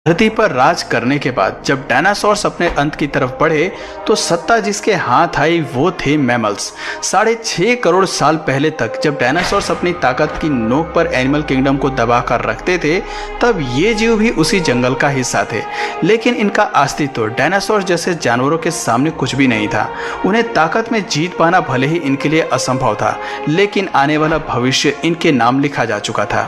धरती पर राज करने के बाद जब डायनासोर्स अपने अंत की तरफ बढ़े तो सत्ता जिसके हाथ आई वो थे मैमल्स। 6.5 करोड़ साल पहले तक जब डायनासोर्स अपनी ताकत की नोक पर एनिमल किंगडम को दबाकर रखते थे तब ये जीव भी उसी जंगल का हिस्सा थे, लेकिन इनका अस्तित्व डायनासोर जैसे जानवरों के सामने कुछ भी नहीं था। उन्हें ताकत में जीत पाना भले ही इनके लिए असंभव था, लेकिन आने वाला भविष्य इनके नाम लिखा जा चुका था।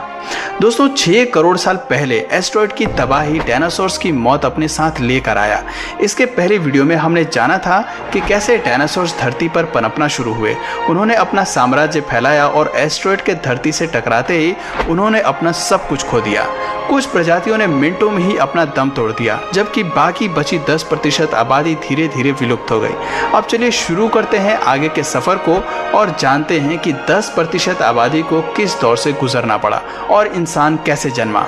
दोस्तों 6 करोड़ साल पहले एस्टेरॉयड की तबाही डायनासोर्स की मौत अपने साथ लेकर आया। इसके पहले वीडियो में हमने जाना था कि कैसे डायनासोर्स धरती पर पनपना शुरू हुए। उन्होंने अपना साम्राज्य फैलाया और एस्टेरॉयड के धरती से टकराते ही उन्होंने अपना सब कुछ खो दिया। कुछ प्रजातियों ने मिनटों में ही अपना दम तोड़ दिया, जबकि बाकी बची 10% आबादी धीरे धीरे विलुप्त हो गई। अब चलिए शुरू करते हैं आगे के सफर को और जानते हैं कि 10% आबादी को किस दौर से गुजरना पड़ा और इंसान कैसे जन्मा।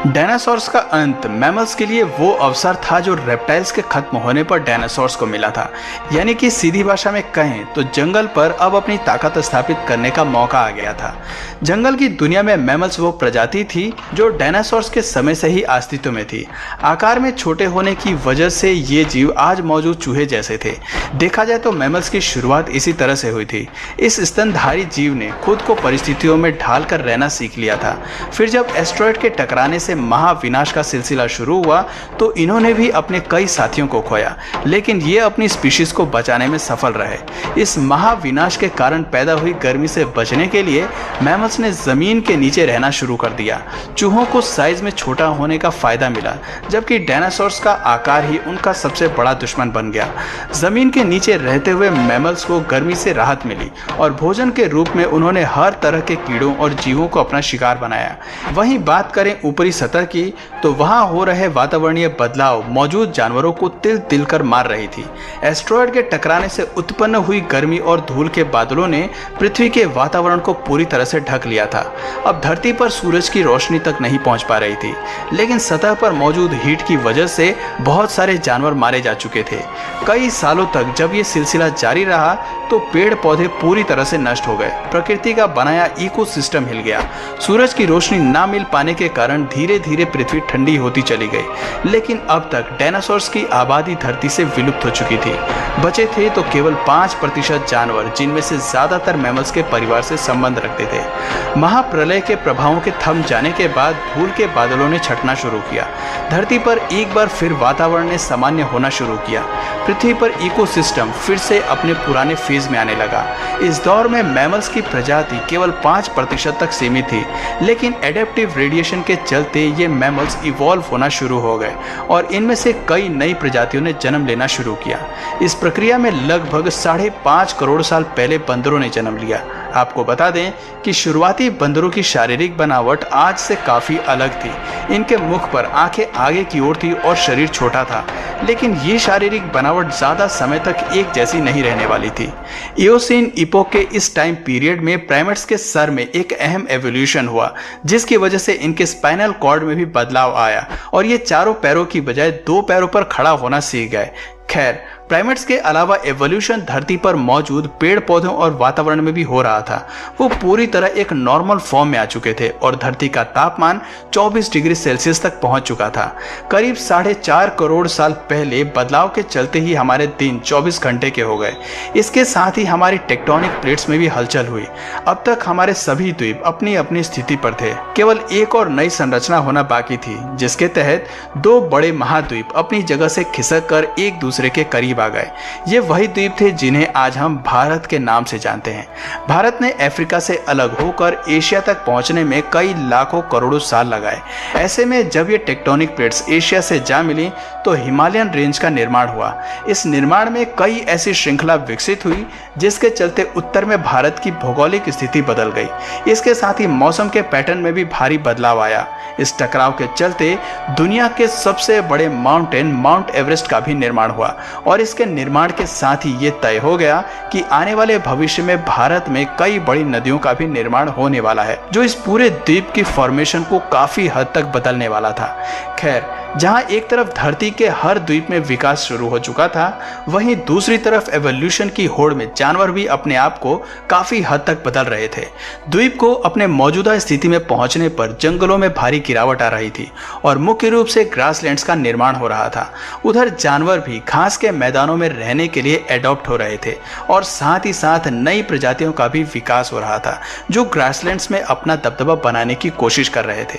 डायनासोर्स का अंत मैमल्स के लिए वो अवसर था जो रेप्टाइल्स के खत्म होने पर डायनासोर्स को मिला था। यानी कि सीधी भाषा में कहें तो जंगल पर अब अपनी ताकत स्थापित करने का मौका आ गया था। जंगल की दुनिया में मैमल्स वो प्रजाति थी जो डायनासोर्स के समय से ही अस्तित्व में थी। आकार में छोटे होने की वजह से ये जीव आज मौजूद चूहे जैसे थे। देखा जाए तो मैमल्स की शुरुआत इसी तरह से हुई थी। इस स्तनधारी जीव ने खुद को परिस्थितियों में ढाल कर रहना सीख लिया था। फिर जब एस्टेरॉयड के टकराने से महाविनाश का सिलसिला शुरू हुआ तो इन्होंने भी अपने कई साथियों को खोया, लेकिन ये अपनी स्पीशीज को बचाने में सफल रहे। इस महाविनाश के कारण पैदा हुई गर्मी से बचने के लिए मैमल्स ने जमीन के नीचे रहना शुरू कर दिया। चूहों को साइज में छोटा होने का फायदा मिला, जबकि डायनासोर्स का आकार ही उनका सबसे बड़ा दुश्मन बन गया। जमीन के नीचे रहते हुए मैमल्स को गर्मी से राहत मिली और भोजन के रूप में उन्होंने हर तरह के कीड़ों और जीवों को अपना शिकार बनाया। वहीं बात करें ऊपरी सतह की तो वहां हो रहे वातावरणीय बदलाव मौजूद जानवरों को तिल तिल कर मार रही थी। एस्टेरॉयड के टकराने से उत्पन्न हुई गर्मी और धूल के बादलों ने पृथ्वी के वातावरण को पूरी तरह से ढक लिया था। अब धरती पर सूरज की रोशनी तक नहीं पहुंच पा रही थी, लेकिन सतह पर मौजूद हीट की वजह से बहुत सारे जानवर मारे जा चुके थे। कई सालों तक जब ये सिलसिला जारी रहा तो पेड़ पौधे पूरी तरह से नष्ट हो गए। प्रकृति का बनाया इकोसिस्टम हिल गया। सूरज की रोशनी ना मिल पाने के कारण धीरे धीरे पृथ्वी ठंडी होती चली गई। लेकिन अब तक डायनासोर्स की आबादी धरती से विलुप्त हो चुकी थी। बचे थे तो केवल 5% जानवर, जिनमें से ज्यादातर मैमल्स के परिवार से संबंध रखते थे। महाप्रलय के प्रभावों के थम जाने के बाद धूल के बादलों ने छटना शुरू किया। धरती पर एक बार फिर वातावरण ने सामान्य होना शुरू किया। पृथ्वी पर इकोसिस्टम फिर से अपने पुराने फेज में आने लगा। इस दौर में मैमल्स की प्रजाति केवल 5% तक सीमित थी, लेकिन एडेप्टिव रेडिएशन के चलते ये मैमल्स इवॉल्व होना शुरू हो गए और इनमें से कई नई प्रजातियों ने जन्म लेना शुरू किया। इस प्रक्रिया में लगभग 5.5 करोड़ साल पहले बंदरों ने जन्म लिया। आपको बता दें कि शुरुआती बंदरों की शारीरिक बनावट आज से काफी अलग थी। इनके मुख पर आंखें आगे की ओर थी और शरीर छोटा था, लेकिन ये शारीरिक बनावट ज्यादा समय तक एक जैसी नहीं रहने वाली थी। इयोसीन इपोक के इस टाइम पीरियड में प्राइमेट्स के सर में एक अहम एवोल्यूशन हुआ, जिसकी वजह से इनके स्पाइनल कॉर्ड में भी बदलाव आया और ये चारों पैरों की बजाय 2 पैरों पर खड़ा होना सीख गए। खैर, प्राइमेट्स के अलावा एवोल्यूशन धरती पर मौजूद पेड़ पौधों और वातावरण में भी हो रहा था। वो पूरी तरह एक नॉर्मल फॉर्म में आ चुके थे और धरती का तापमान 24 डिग्री सेल्सियस तक पहुंच चुका था। करीब 4.5 करोड़ साल पहले बदलाव के चलते ही हमारे दिन 24 घंटे के हो गए। इसके साथ ही हमारी टेक्टोनिक प्लेट्स में भी हलचल हुई। अब तक हमारे सभी द्वीप अपनी अपनी स्थिति पर थे। केवल एक और नई संरचना होना बाकी थी, जिसके तहत 2 बड़े महाद्वीप अपनी जगह से खिसक कर एक दूसरे के करीब आ गए। ये वही द्वीप थे जिन्हें आज हम भारत के नाम से जानते हैं। भारत ने अफ्रीका से अलग होकर एशिया तक पहुंचने में कई लाखों करोड़ों साल लगाए। ऐसे में जब ये टेक्टोनिक प्लेट्स एशिया से जा मिली तो हिमालयन रेंज का निर्माण हुआ। इस निर्माण में कई ऐसी श्रृंखला विकसित हुई जिसके चलते उत्तर में भारत की भौगोलिक स्थिति बदल गई। इसके साथ ही मौसम के पैटर्न में भी भारी बदलाव आया। इस टकराव के चलते दुनिया के सबसे बड़े माउंटेन माउंट एवरेस्ट का भी निर्माण हुआ और इसके निर्माण के साथ ही ये तय हो गया कि आने वाले भविष्य में भारत में कई बड़ी नदियों का भी निर्माण होने वाला है, जो इस पूरे द्वीप की फॉर्मेशन को काफी हद तक बदलने वाला था। खैर, जहां एक तरफ धरती के हर द्वीप में विकास शुरू हो चुका था, वहीं दूसरी तरफ एवोल्यूशन की होड़ में जानवर भी अपने आप को काफी हद तक बदल रहे थे। द्वीप को अपने मौजूदा स्थिति में पहुंचने पर जंगलों में भारी गिरावट आ रही थी और मुख्य रूप से ग्रासलैंड्स का निर्माण हो रहा था। उधर जानवर भी घास के मैदानों में रहने के लिए एडॉप्ट हो रहे थे और साथ ही साथ नई प्रजातियों का भी विकास हो रहा था जो ग्रासलैंड्स में अपना दबदबा बनाने की कोशिश कर रहे थे।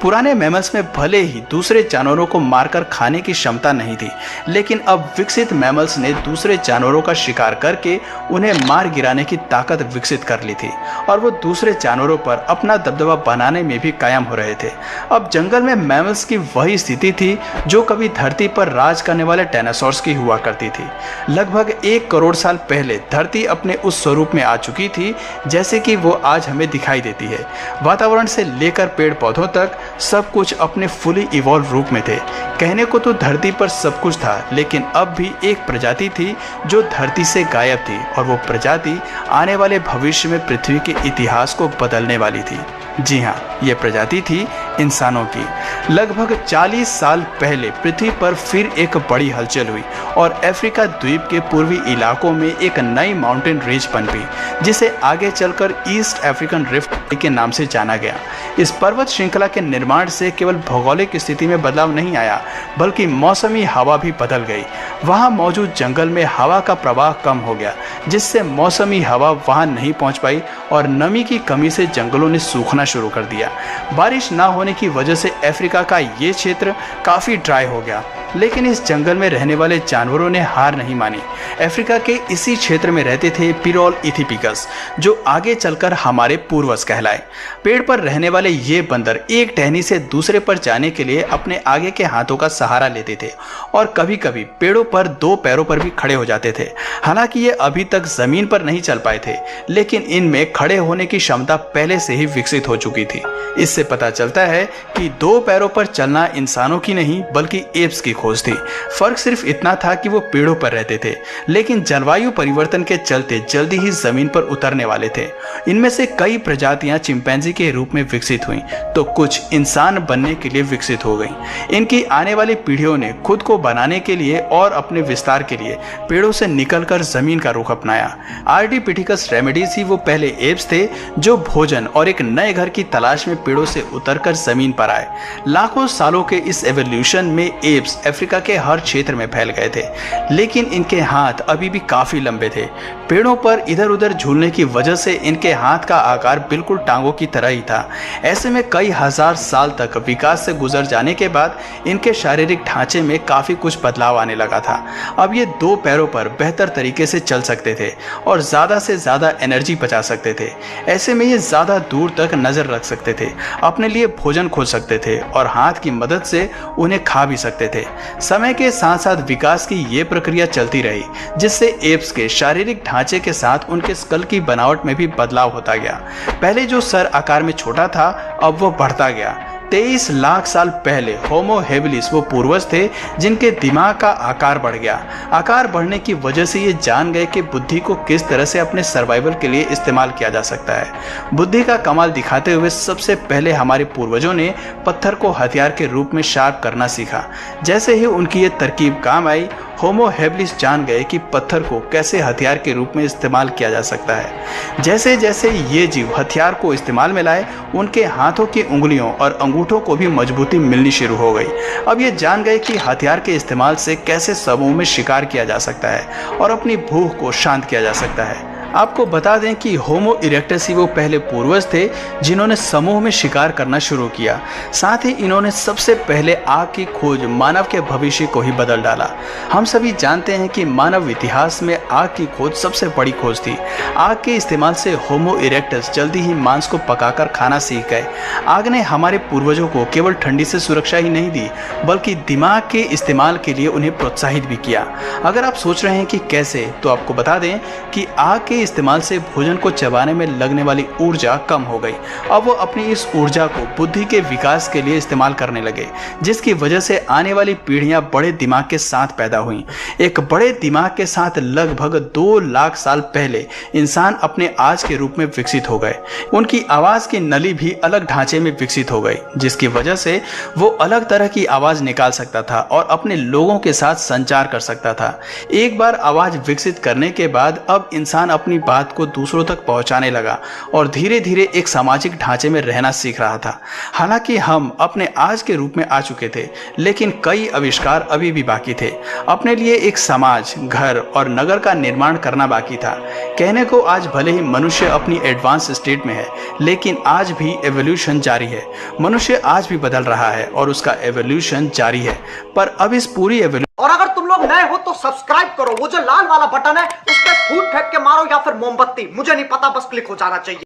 पुराने मैमल्स में भले ही दूसरे जानवरों को मारकर खाने की क्षमता नहीं थी, लेकिन अब विकसित मैमल्स ने दूसरे जानवरों का शिकार करके उन्हें मार गिराने की ताकत विकसित कर ली थी और वो दूसरे जानवरों पर अपना दबदबा बनाने में भी कायम हो रहे थे। अब जंगल में मैमल्स की वही स्थिति थी जो कभी धरती पर राज करने वाले डायनासोर्स की हुआ करती थी। लगभग 1 करोड़ साल पहले धरती अपने उस स्वरूप में आ चुकी थी जैसे कि वो आज हमें दिखाई देती है। वातावरण से लेकर पेड़ पौधों तक सब कुछ अपने फुली इवॉल्व रूप में थे। कहने को तो धरती पर सब कुछ था, लेकिन अब भी एक प्रजाति थी जो धरती से गायब थी और वो प्रजाति आने वाले भविष्य में पृथ्वी के इतिहास को बदलने वाली थी। जी हाँ, ये प्रजाति थी इंसानों की। लगभग 40 साल पहले पृथ्वी पर फिर एक बड़ी हलचल हुई और अफ्रीका द्वीप के पूर्वी इलाकों में एक नई माउंटेन रेंज पनपी जिसे आगे चलकर ईस्ट अफ्रीकन रिफ्ट के नाम से जाना गया। इस पर्वत श्रृंखला के निर्माण से केवल भौगोलिक स्थिति में बदलाव नहीं आया, बल्कि मौसमी हवा भी बदल गई। वहाँ मौजूद जंगल में हवा का प्रवाह कम हो गया, जिससे मौसमी हवा वहाँ नहीं पहुँच पाई और नमी की कमी से जंगलों ने सूखना शुरू कर दिया। बारिश ना होने की वजह से अफ्रीका का ये क्षेत्र काफ़ी ड्राई हो गया, लेकिन इस जंगल में रहने वाले जानवरों ने हार नहीं मानी। अफ्रीका के इसी क्षेत्र में रहते थे पिरोल इथिपिकस, जो आगे चलकर हमारे पूर्वज कहलाए। पेड़ पर रहने वाले ये बंदर एक टहनी से दूसरे पर जाने के लिए अपने आगे के हाथों का सहारा लेते थे और कभी कभी पेड़ों पर 2 पैरों पर भी खड़े हो जाते थे। हालांकि ये अभी तक जमीन पर नहीं चल पाए थे, लेकिन इनमें खड़े होने की क्षमता पहले से ही विकसित हो चुकी थी। इससे पता चलता है कि 2 पैरों पर चलना इंसानों की नहीं बल्कि एप्स की खोज थी। फर्क सिर्फ इतना था कि वो पेड़ों पर रहते थे, लेकिन जलवायु परिवर्तन के चलते जल्दी ही जमीन पर उतरने वाले थे। इनमें से कई प्रजातियां चिंपैंजी के रूप में विकसित हुईं, तो कुछ इंसान बनने के लिए विकसित हो गईं। इनकी आने वाली पीढ़ियों ने खुद को बनाने के लिए और अपने विस्तार के लिए पेड़ों से निकलकर जमीन का रुख अपनाया। आर्डिपिथिकस रेमेडीज ही वो पहले एप्स थे जो भोजन और एक नए घर की तलाश में पेड़ों से उतरकर जमीन पर आए। लाखों सालों के इस एवोल्यूशन में एप्स अफ्रीका के हर क्षेत्र में फैल गए थे, लेकिन इनके हाथ अभी भी काफी लंबे थे। पेड़ों पर इधर उधर झूलने की वजह से इनके हाथ का आकार बिल्कुल टांगों की तरह ही था। ऐसे में कई हजार साल तक विकास से गुजर जाने के बाद इनके शारीरिक ढांचे में काफी कुछ बदलाव आने लगा था। अब ये 2 पैरों पर बेहतर तरीके से चल सकते थे और ज्यादा से ज्यादा एनर्जी बचा सकते थे। ऐसे में ये ज्यादा दूर तक नजर रख सकते थे, अपने लिए भोजन खोज सकते थे और हाथ की मदद से उन्हें खा भी सकते थे। समय के साथ साथ विकास की ये प्रक्रिया चलती रही, जिससे एप्स के शारीरिक ढांचे के साथ उनके स्कल की बनावट में भी बदलाव होता गया। पहले जो सर आकार में छोटा था, अब वो बढ़ता गया। 23 लाख साल पहले होमो हेबिलिस वो पूर्वज थे जिनके दिमाग का आकार बढ़ गया। आकार बढ़ने की वजह से ये जान गए कि बुद्धि को किस तरह से अपने सर्वाइवल के लिए इस्तेमाल किया जा सकता है। बुद्धि का कमाल दिखाते हुए सबसे पहले हमारे पूर्वजों ने पत्थर को हथियार के रूप में शार्प करना सीखा। जैसे ही उनकी ये तरकीब काम आई, होमो हेबिलिस जान गए कि पत्थर को कैसे हथियार के रूप में इस्तेमाल किया जा सकता है। जैसे जैसे ये जीव हथियार को इस्तेमाल में लाए, उनके हाथों की उंगलियों और अंगूठों को भी मजबूती मिलनी शुरू हो गई। अब ये जान गए कि हथियार के इस्तेमाल से कैसे समूह में शिकार किया जा सकता है और अपनी भूख को शांत किया जा सकता है। आपको बता दें कि होमो इरेक्टस ही वो पहले पूर्वज थे जिन्होंने समूह में शिकार करना शुरू किया। साथ ही इन्होंने सबसे पहले आग की खोज मानव के भविष्य को ही बदल डाला। हम सभी जानते हैं कि मानव इतिहास में आग की खोज सबसे बड़ी खोज थी। आग के इस्तेमाल से होमो इरेक्टस जल्दी ही मांस को पकाकर खाना सीख गए। आग ने हमारे पूर्वजों को केवल ठंडी से सुरक्षा ही नहीं दी, बल्कि दिमाग के इस्तेमाल के लिए उन्हें प्रोत्साहित भी किया। अगर आप सोच रहे हैं कि कैसे, तो आपको बता दें कि आग के इस्तेमाल से भोजन को चबाने में लगने वाली ऊर्जा कम हो गई। अब वो अपनी इस ऊर्जा को बुद्धि के विकास के लिए इस्तेमाल करने लगे, जिसकी वजह से आने वाली पीढ़ियां बड़े दिमाग के साथ पैदा हुई। एक बड़े दिमाग के साथ लगभग 2 लाख साल पहले इंसान अपने आज के रूप में विकसित हो गए। उनकी आवाज की नली भी अलग ढांचे में विकसित हो गई, जिसकी वजह से वो अलग तरह की आवाज निकाल सकता था और अपने लोगों के साथ संचार कर सकता था। एक बार आवाज विकसित करने के बाद अब इंसान अपनी बात को दूसरों तक पहुंचाने लगा और धीरे धीरे एक सामाजिक ढांचे में रहना सीख रहा था। हालांकि हम अपने आज के रूप में आ चुके थे, लेकिन कई आविष्कार अभी भी बाकी थे। अपने लिए एक समाज, घर और नगर का निर्माण करना बाकी था। कहने को आज भले ही मनुष्य अपनी एडवांस स्टेट में है, लेकिन आज भी एवोल्यूशन जारी है। मनुष्य आज भी बदल रहा है और उसका एवोल्यूशन जारी है। पर अब इस पूरी और अगर तुम लोग नए हो तो सब्सक्राइब करो, वो जो लाल वाला बटन है उस पर फूट फेंक के मारो या फिर मोमबत्ती, मुझे नहीं पता, बस क्लिक हो जाना चाहिए।